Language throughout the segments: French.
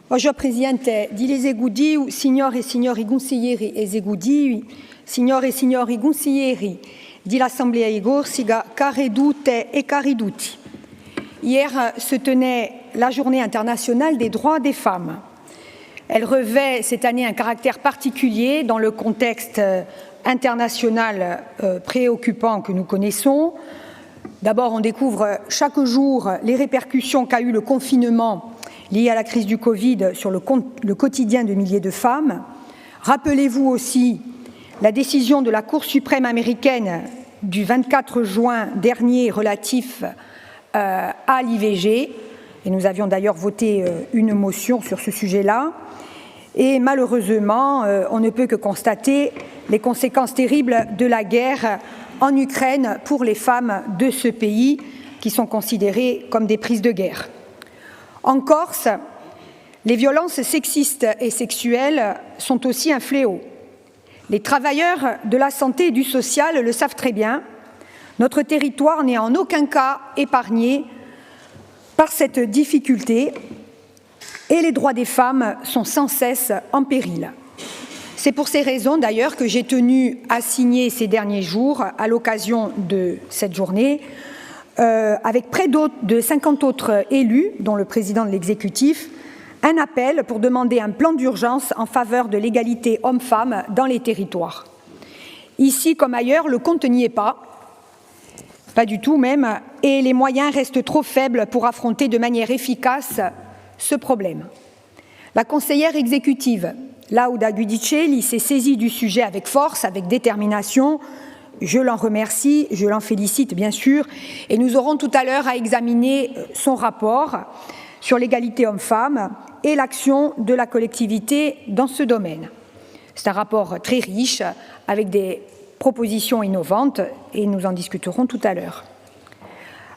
Oggi Presidente di l'esegudiu, signore e signori consiglieri esecutivi, signore e signori consiglieri dell'Assemblea di Corsica, caredute et cariduti. Hier se tenait la Journée internationale des droits des femmes. Elle revêt cette année un caractère particulier dans le contexte international préoccupant que nous connaissons. D'abord, on découvre chaque jour les répercussions qu'a eu le confinement lié à la crise du Covid sur le quotidien de milliers de femmes. Rappelez-vous aussi la décision de la Cour suprême américaine du 24 juin dernier relatif à l'IVG, et nous avions d'ailleurs voté une motion sur ce sujet-là. Et malheureusement, on ne peut que constater les conséquences terribles de la guerre en Ukraine pour les femmes de ce pays qui sont considérées comme des prises de guerre. En Corse, les violences sexistes et sexuelles sont aussi un fléau. Les travailleurs de la santé et du social le savent très bien. Notre territoire n'est en aucun cas épargné par cette difficulté et les droits des femmes sont sans cesse en péril. C'est pour ces raisons d'ailleurs que j'ai tenu à signer ces derniers jours, à l'occasion de cette journée, avec près de 50 autres élus, dont le président de l'exécutif, un appel pour demander un plan d'urgence en faveur de l'égalité hommes-femmes dans les territoires. Ici comme ailleurs, le compte n'y est pas du tout même, et les moyens restent trop faibles pour affronter de manière efficace ce problème. La conseillère exécutive, Lauda Guidicelli, s'est saisie du sujet avec force, avec détermination. Je l'en remercie, je l'en félicite bien sûr, et nous aurons tout à l'heure à examiner son rapport sur l'égalité hommes-femmes et l'action de la collectivité dans ce domaine. C'est un rapport très riche, avec des propositions innovantes, et nous en discuterons tout à l'heure.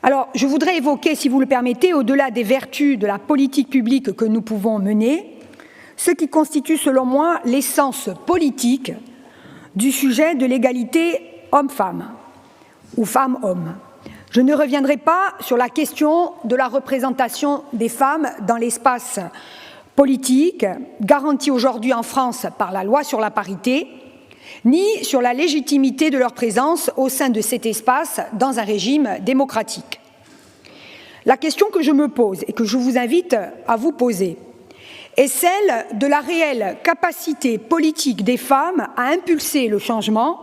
Alors, je voudrais évoquer, si vous le permettez, au-delà des vertus de la politique publique que nous pouvons mener, ce qui constitue, selon moi, l'essence politique du sujet de l'égalité homme-femme ou femme-homme. Je ne reviendrai pas sur la question de la représentation des femmes dans l'espace politique, garantie aujourd'hui en France par la loi sur la parité, ni sur la légitimité de leur présence au sein de cet espace dans un régime démocratique. La question que je me pose et que je vous invite à vous poser est celle de la réelle capacité politique des femmes à impulser le changement,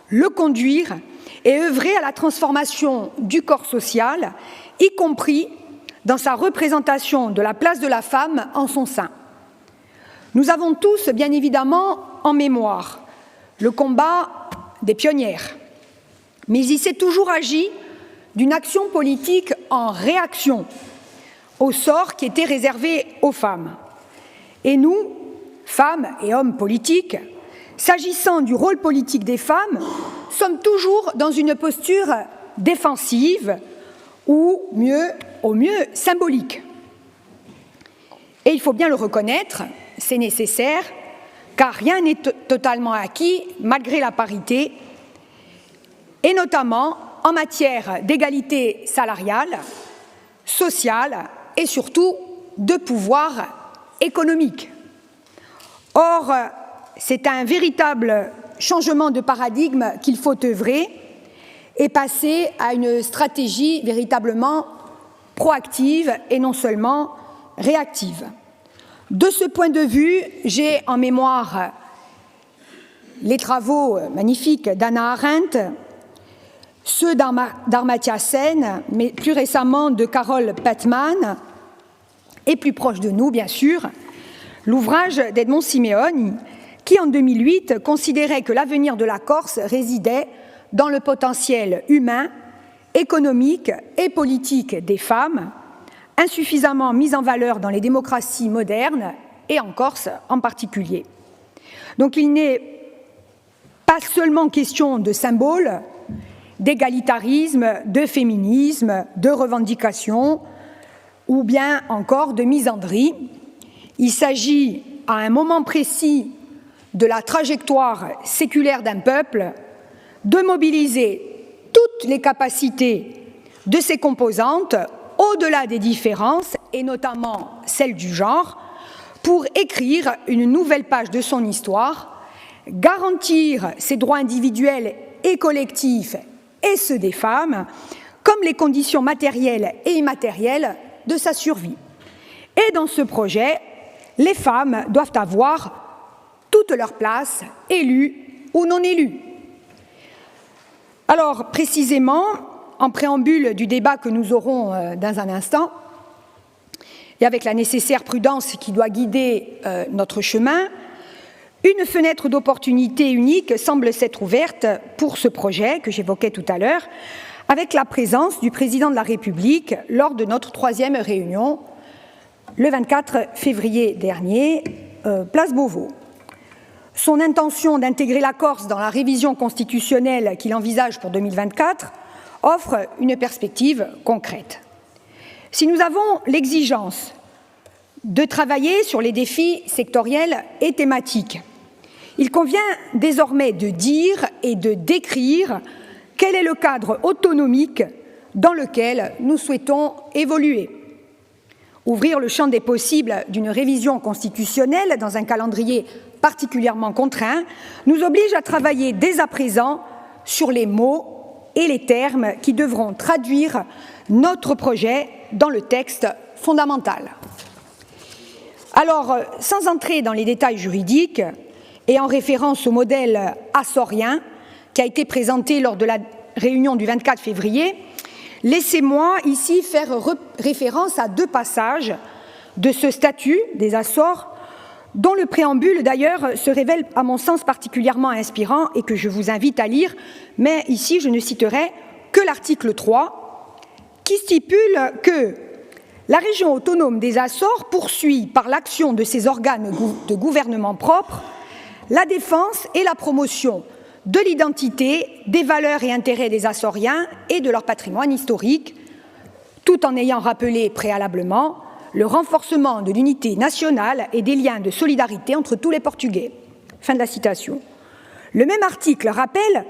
le conduire et œuvrer à la transformation du corps social, y compris dans sa représentation de la place de la femme en son sein. Nous avons tous, bien évidemment, en mémoire le combat des pionnières, mais il s'est toujours agi d'une action politique en réaction au sort qui était réservé aux femmes. Et nous, femmes et hommes politiques, s'agissant du rôle politique des femmes, sommes toujours dans une posture défensive ou au mieux symbolique. Et il faut bien le reconnaître, c'est nécessaire, car rien n'est totalement acquis malgré la parité, et notamment en matière d'égalité salariale, sociale et surtout de pouvoir économique. Or, c'est un véritable changement de paradigme qu'il faut œuvrer et passer à une stratégie véritablement proactive et non seulement réactive. De ce point de vue, j'ai en mémoire les travaux magnifiques d'Hannah Arendt, ceux d'Amartya Sen, mais plus récemment de Carol Pathman, et plus proche de nous, bien sûr, l'ouvrage d'Edmond Simeoni, qui en 2008 considérait que l'avenir de la Corse résidait dans le potentiel humain, économique et politique des femmes, insuffisamment mis en valeur dans les démocraties modernes et en Corse en particulier. Donc il n'est pas seulement question de symboles, d'égalitarisme, de féminisme, de revendication ou bien encore de misandrie. Il s'agit à un moment précis de la trajectoire séculaire d'un peuple de mobiliser toutes les capacités de ses composantes au-delà des différences, et notamment celles du genre, pour écrire une nouvelle page de son histoire, garantir ses droits individuels et collectifs et ceux des femmes, comme les conditions matérielles et immatérielles de sa survie. Et dans ce projet, les femmes doivent avoir toute leur place, élues ou non élues. Alors, précisément, en préambule du débat que nous aurons dans un instant, et avec la nécessaire prudence qui doit guider notre chemin, une fenêtre d'opportunité unique semble s'être ouverte pour ce projet que j'évoquais tout à l'heure, avec la présence du président de la République lors de notre 3e réunion, le 24 février dernier, place Beauvau. Son intention d'intégrer la Corse dans la révision constitutionnelle qu'il envisage pour 2024 offre une perspective concrète. Si nous avons l'exigence de travailler sur les défis sectoriels et thématiques, il convient désormais de dire et de décrire quel est le cadre autonomique dans lequel nous souhaitons évoluer. Ouvrir le champ des possibles d'une révision constitutionnelle dans un calendrier particulièrement contraint nous oblige à travailler dès à présent sur les mots et les termes qui devront traduire notre projet dans le texte fondamental. Alors, sans entrer dans les détails juridiques et en référence au modèle assorien qui a été présenté lors de la réunion du 24 février, laissez-moi ici faire référence à 2 passages de ce statut des Açores, dont le préambule d'ailleurs se révèle à mon sens particulièrement inspirant et que je vous invite à lire, mais ici je ne citerai que l'article 3 qui stipule que la région autonome des Açores poursuit par l'action de ses organes de gouvernement propres la défense et la promotion de l'identité, des valeurs et intérêts des Açoriens et de leur patrimoine historique, tout en ayant rappelé préalablement le renforcement de l'unité nationale et des liens de solidarité entre tous les Portugais. Fin de la citation. Le même article rappelle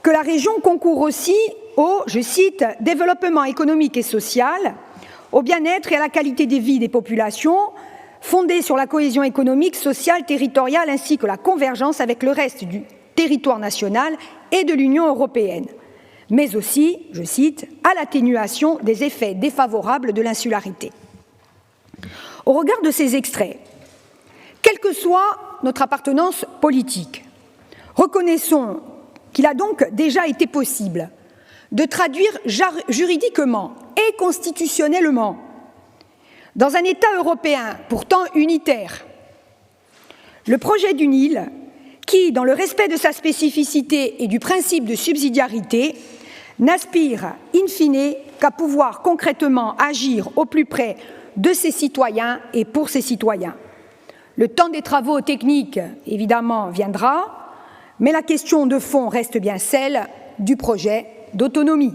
que la région concourt aussi au, je cite, « développement économique et social, au bien-être et à la qualité de vie des populations, fondée sur la cohésion économique, sociale, territoriale ainsi que la convergence avec le reste du territoire national et de l'Union européenne, mais aussi, je cite, à l'atténuation des effets défavorables de l'insularité. » Au regard de ces extraits, quelle que soit notre appartenance politique, reconnaissons qu'il a donc déjà été possible de traduire juridiquement et constitutionnellement, dans un État européen pourtant unitaire, le projet d'une île qui, dans le respect de sa spécificité et du principe de subsidiarité, n'aspire in fine qu'à pouvoir concrètement agir au plus près de ses citoyens et pour ses citoyens. Le temps des travaux techniques, évidemment, viendra, mais la question de fond reste bien celle du projet d'autonomie.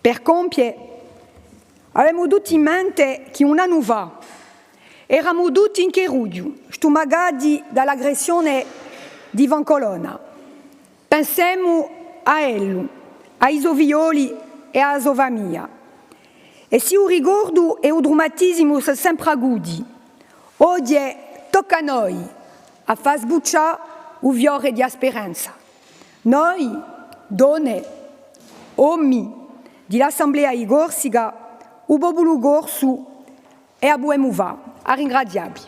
Per compie, avevamo tutti in mente che un anno fa eravamo tutti in Cherudio, stomagati dall'aggressione di Vancolona. Pensiamo a Ellu, a Isovioli e a Sovamia. E se o ricordo e o drammatismo sono sempre aguti, oggi tocca a noi a far sbucciare un fiore di speranza. Noi, donne, uomini dell'Assemblea Igorsica, o popolo gorso e a Buemuva, a ringraziarvi.